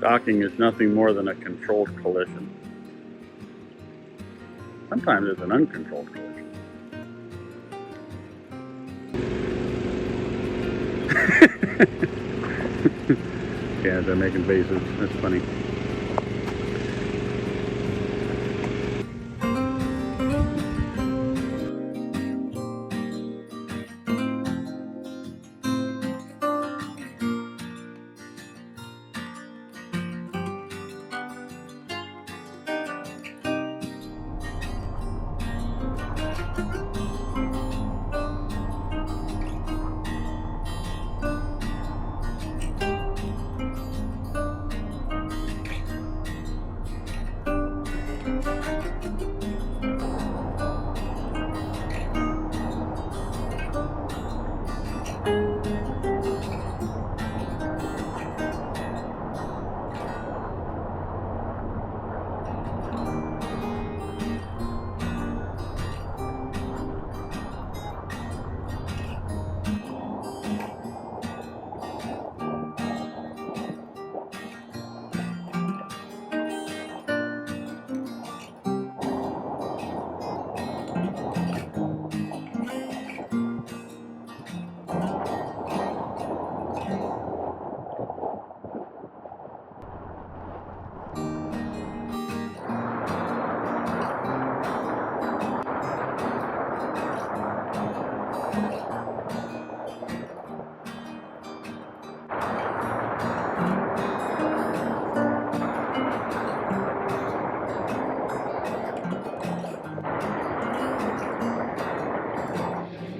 Docking is nothing more than a controlled collision. Sometimes it's an uncontrolled collision. Yeah, they're making faces. That's funny.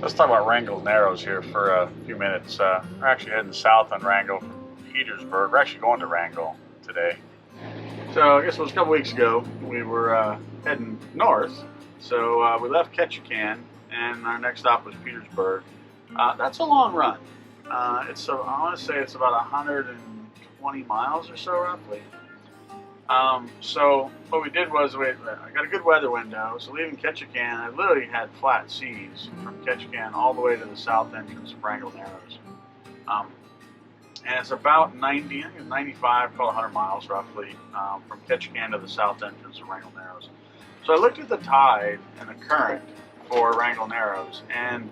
Let's talk about Wrangell Narrows here for a few minutes. We're actually heading south on Wrangell from Petersburg. We're actually going to Wrangell today. So I guess it was a couple weeks ago. We were heading north. So we left Ketchikan and our next stop was Petersburg. That's a long run. I want to say it's about 120 miles or so roughly. So what we did was I got a good weather window, so leaving Ketchikan, I literally had flat seas from Ketchikan all the way to the south entrance of Wrangell Narrows. And it's about 90, I think it's 95, call it 100 miles roughly, from Ketchikan to the south entrance of Wrangell Narrows. So I looked at the tide and the current for Wrangell Narrows, and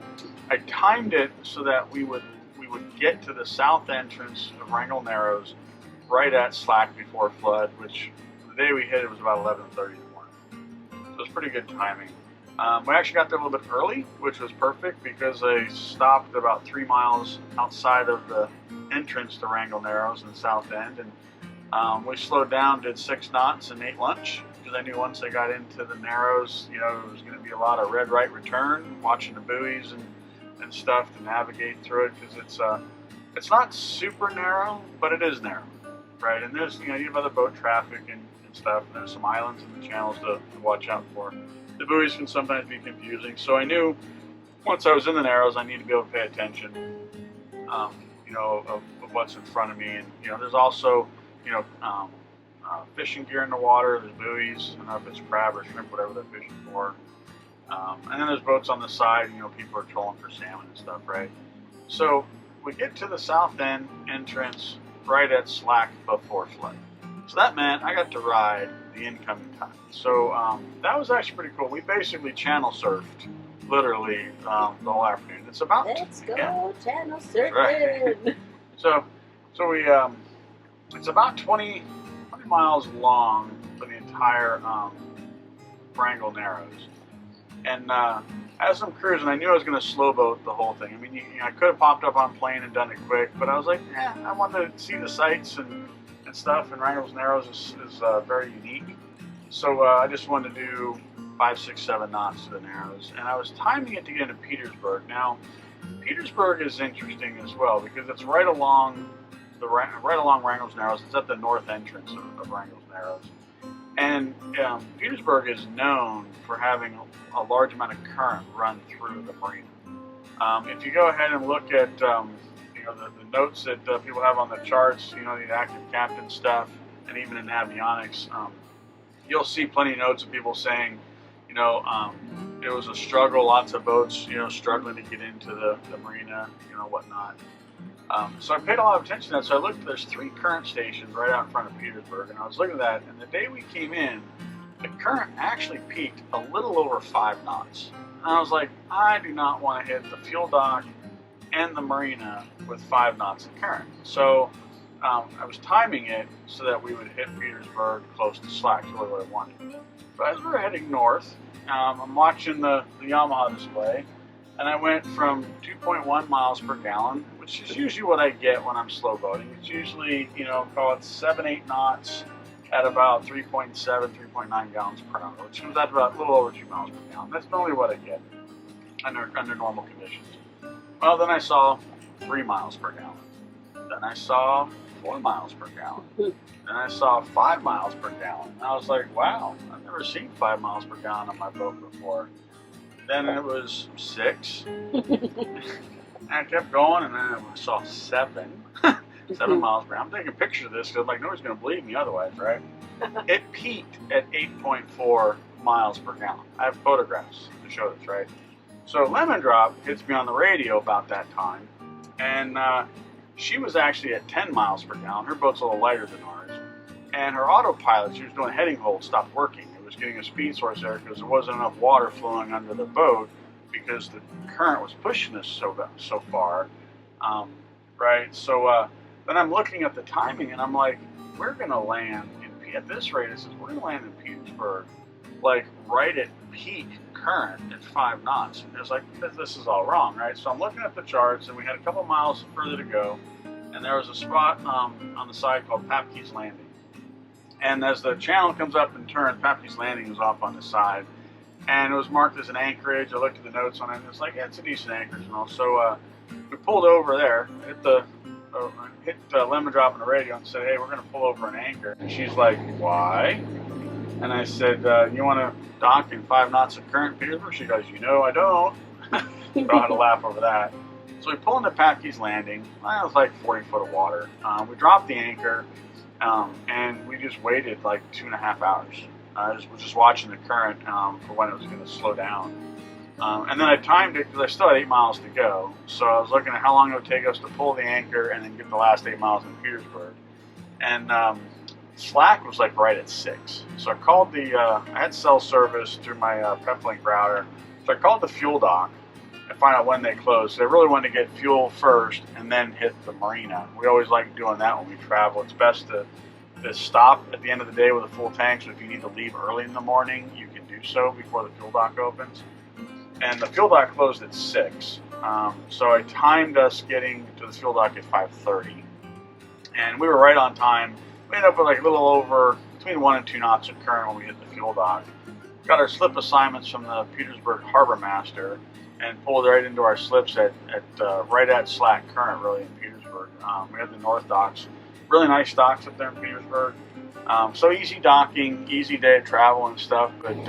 I timed it so that we would get to the south entrance of Wrangell Narrows right at slack before flood, which the day we hit it was about 11:30 in the morning. So it's pretty good timing. We actually got there a little bit early, which was perfect because I stopped about 3 miles outside of the entrance to Wrangell Narrows in the south end, and we slowed down, did 6 knots and ate lunch because I knew once I got into the Narrows, you know, it was going to be a lot of red right return, watching the buoys and stuff to navigate through it because it's not super narrow, but it is narrow. Right, and there's, you have other boat traffic and stuff, and there's some islands in the channels to watch out for. The buoys can sometimes be confusing, so I knew once I was in the Narrows, I need to be able to pay attention, of what's in front of me. And, there's also, fishing gear in the water, there's buoys, I don't know if it's crab or shrimp, whatever they're fishing for. And then there's boats on the side, people are trolling for salmon and stuff, right? So we get to the south end entrance right at slack before flood. So that meant I got to ride the incoming tide. So that was actually pretty cool. We basically channel surfed, literally, the whole afternoon. It's about... Let's go channel surfing! Right. so we, it's about 20 miles long for the entire Wrangell Narrows. And as I'm cruising, I knew I was going to slow boat the whole thing. I mean, I could have popped up on plane and done it quick, but I was like, I wanted to see the sights and stuff, and Wrangell Narrows is very unique. So I just wanted to do 5, 6, 7 knots to the Narrows, and I was timing it to get into Petersburg. Now, Petersburg is interesting as well because it's right along Wrangell Narrows. It's at the north entrance of Wrangell Narrows, and Petersburg is known for having a large amount of current run through the marina. If you go ahead and look at the notes that people have on the charts, the active captain stuff, and even in avionics, you'll see plenty of notes of people saying, it was a struggle, lots of boats, struggling to get into the marina, whatnot. So I paid a lot of attention to that. So I looked, there's 3 current stations right out in front of Petersburg, and I was looking at that, and the day we came in, the current actually peaked a little over 5 knots. And I was like, I do not want to hit the fuel dock and the marina with 5 knots of current. So I was timing it so that we would hit Petersburg close to slack, is really what I wanted. So as we were heading north, I'm watching the Yamaha display, and I went from 2.1 miles per gallon, which is usually what I get when I'm slow boating. It's usually, call it 7-8 knots at about 3.7, 3.9 gallons per hour, which comes out to about a little over 2 miles per gallon. That's normally what I get under normal conditions. Well, then I saw 3 miles per gallon. Then I saw 4 miles per gallon. Then I saw 5 miles per gallon. And I was like, wow, I've never seen 5 miles per gallon on my boat before. Then it was 6. And I kept going, and then I saw 7. 7 miles per gallon. I'm taking pictures of this because I'm like, nobody's going to believe me otherwise, right? It peaked at 8.4 miles per gallon. I have photographs to show this, right? So Lemon Drop hits me on the radio about that time, and she was actually at 10 miles per gallon. Her boat's a little lighter than ours, and her autopilot, she was doing heading hold, stopped working. It was getting a speed source there because there wasn't enough water flowing under the boat because the current was pushing us so far, right? So then I'm looking at the timing, and I'm like, we're going to land at this rate. It says we're going to land in Petersburg, like right at peak current at 5 knots. And it's like, this is all wrong, right? So I'm looking at the charts, and we had a couple miles further to go, and there was a spot on the side called Papkes Landing. And as the channel comes up and turns, Papkes Landing is off on the side, and it was marked as an anchorage. I looked at the notes on it, and it's like, yeah, it's a decent anchorage and all. So we pulled over there, hit Lemon Drop on the radio and said, hey, we're going to pull over an anchor. And she's like, why? And I said, you want to dock in 5 knots of current in Petersburg? She goes, I don't. So I had to laugh over that. So we pull into Papkes Landing. It was like 40 foot of water. We dropped the anchor, and we just waited like 2.5 hours. I was just watching the current for when it was going to slow down. And then I timed it because I still had 8 miles to go. So I was looking at how long it would take us to pull the anchor and then get the last 8 miles in Petersburg. And slack was like right at 6. So I called I had cell service through my Peplink router. So I called the fuel dock and find out when they closed. So I really wanted to get fuel first and then hit the marina. We always like doing that when we travel. It's best to stop at the end of the day with a full tank. So if you need to leave early in the morning, you can do so before the fuel dock opens. And the fuel dock closed at 6. So I timed us getting to the fuel dock at 5:30. And we were right on time. We ended up with like a little over between 1 and 2 knots of current when we hit the fuel dock. Got our slip assignments from the Petersburg Harbor Master and pulled right into our slips at right at slack current really in Petersburg. We had the north docks, really nice docks up there in Petersburg. So easy docking, easy day of travel and stuff, but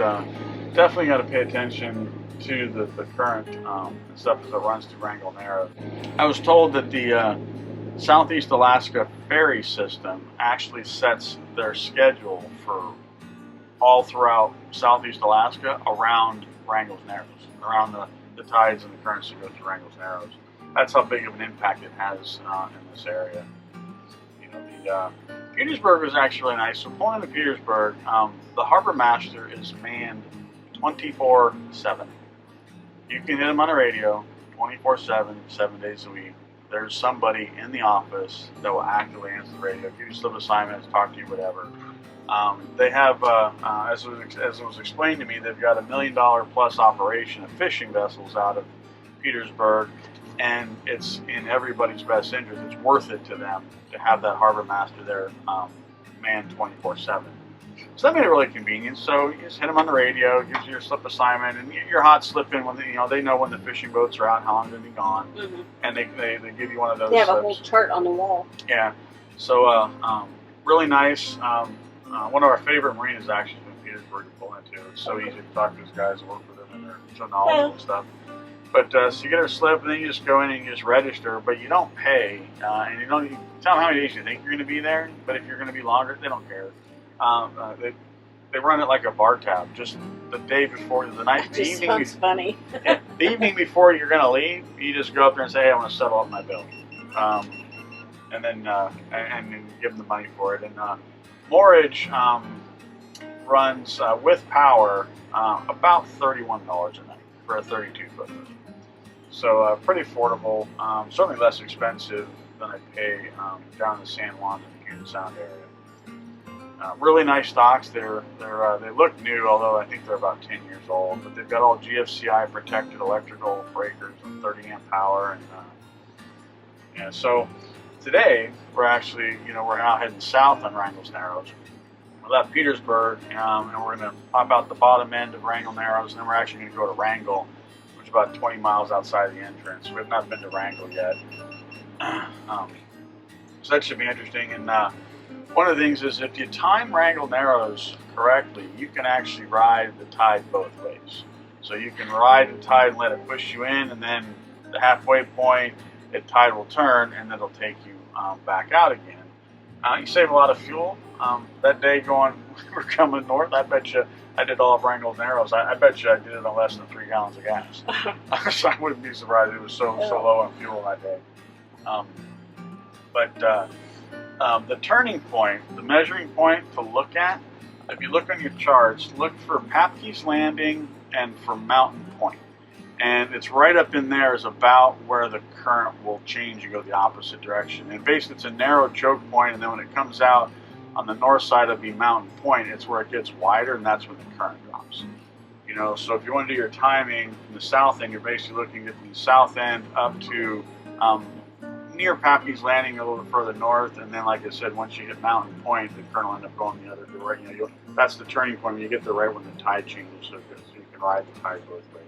definitely got to pay attention to the current and stuff as it runs through Wrangell Narrows. I was told that the Southeast Alaska ferry system actually sets their schedule for all throughout Southeast Alaska around Wrangell Narrows, around the tides and the currents that go through Wrangell Narrows. That's how big of an impact it has in this area. Petersburg was actually really nice. So pulling into Petersburg, the harbor master is manned 24/7. You can hit him on the radio 24/7, 7 days a week. There's somebody in the office that will actively answer the radio, give you slip assignments, talk to you, whatever. They have, as it was explained to me, they've got $1 million plus operation of fishing vessels out of Petersburg, and it's in everybody's best interest. It's worth it to them to have that harbor master there manned 24/7. So that made it really convenient. So you just hit them on the radio, gives you your slip assignment, and your hot slip in when they know when the fishing boats are out, how long they'll be gone, and they give you one of those. They have slips. a whole chart on the wall. Yeah. So really nice. One of our favorite marinas actually is in Petersburg to pull into. It's so easy to talk to those guys and work with them, and they're so knowledgeable and stuff. But so you get a slip, and then you just go in and you just register, but you don't pay, and you tell them how many days you think you're going to be there. But if you're going to be longer, they don't care. They run it like a bar tab. Just the day before, the night, the evening. Sounds funny. The evening before you're going to leave, you just go up there and say, "Hey, I want to settle up my bill," and then give them the money for it. And Mortgage runs with power about $31 a night for a 32-foot. So pretty affordable. Certainly less expensive than I pay down in the San Juan and Puget Sound area. Really nice docks. They look new, although I think they're about 10 years old. But they've got all GFCI protected electrical breakers and 30 amp power. And so today we're actually we're now heading south on Wrangell Narrows. We left Petersburg and we're going to pop out the bottom end of Wrangell Narrows, and then we're actually going to go to Wrangell, which is about 20 miles outside the entrance. We have not been to Wrangell yet, so that should be interesting. And one of the things is if you time Wrangell Narrows correctly, you can actually ride the tide both ways. So you can ride the tide and let it push you in, and then the halfway point, the tide will turn and it'll take you back out again. You save a lot of fuel. That day we're coming north, I bet you I did all of Wrangell Narrows. I bet you I did it on less than 3 gallons of gas. So I wouldn't be surprised. It was so low on fuel that day. The turning point, the measuring point to look at, if you look on your charts, look for Papkes Landing and for Mountain Point. And it's right up in there is about where the current will change and go the opposite direction. And basically it's a narrow choke point, and then when it comes out on the north side of the Mountain Point, it's where it gets wider, and that's when the current drops. So if you want to do your timing from the south end, you're basically looking at the south end up to near Papkes Landing, a little further north, and then, like I said, once you hit Mountain Point, the current will end up going the other direction. That's the turning point when you get there right when the tide changes, so you can ride the tide both ways.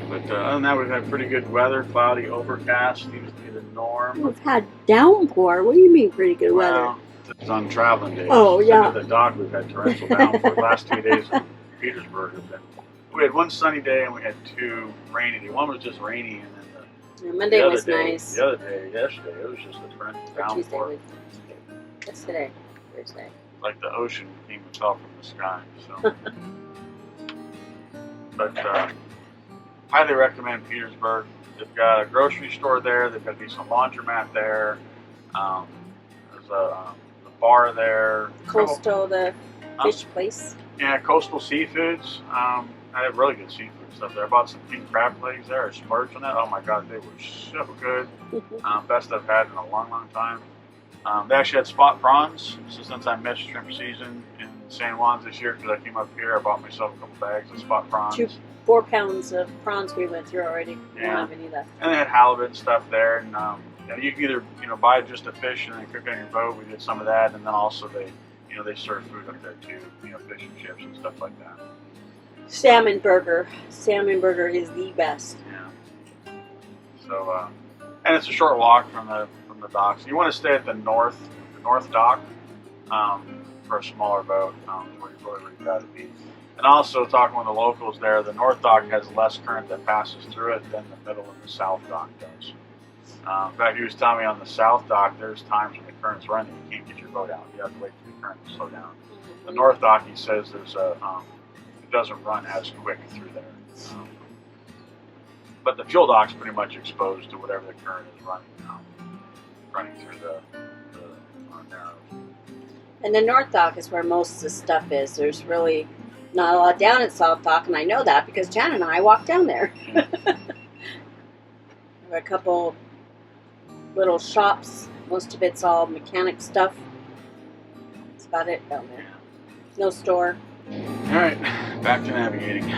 But other than that, we've had pretty good weather, cloudy, overcast, seems to be the norm. We've had downpour. What do you mean pretty good weather? It's on traveling days. Oh, yeah. At the dock, we've had torrential downpour. The last 2 days in Petersburg have been. We had one sunny day and we had 2 rainy days. One was just rainy, and then Monday was nice. The other day, yesterday, it was just a torrential downpour. Tuesday was. What's today? Thursday. Like the ocean came and fell from the sky. So, but highly recommend Petersburg. They've got a grocery store there. They've got a decent laundromat there. There's a bar there. Coastal, the fish place. Yeah, Coastal Seafoods. I have really good seafood stuff there. I bought some pink crab legs there. I splurged on that. Oh my God, they were so good. Best I've had in a long, long time. They actually had spot prawns. So since I missed shrimp season in San Juan this year, because I came up here, I bought myself a couple bags of spot prawns. 4 pounds of prawns we went through already. We don't have any left. And they had halibut and stuff there. And you can either buy just a fish and then cook it on your boat. We did some of that, and then also they serve food up there too. Fish and chips and stuff like that. Salmon burger. Salmon burger is the best. Yeah. So, and it's a short walk from the docks. You want to stay at the north dock for a smaller boat. Where you really got to be. And also talking with the locals there, the north dock has less current that passes through it than the middle and the south dock does. In fact, he was telling me on the south dock, there's times when the current's running, you can't get your boat out. You have to wait for the current to slow down. The north dock, he says, it doesn't run as quick through there. But the fuel dock's pretty much exposed to whatever the current is running through the narrows. And the north dock is where most of the stuff is. There's really not a lot down at South Dock, and I know that because Jan and I walked down there. There were a couple little shops. Most of it's all mechanic stuff. That's about it down there. No store. All right, back to navigating.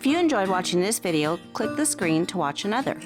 If you enjoyed watching this video, click the screen to watch another.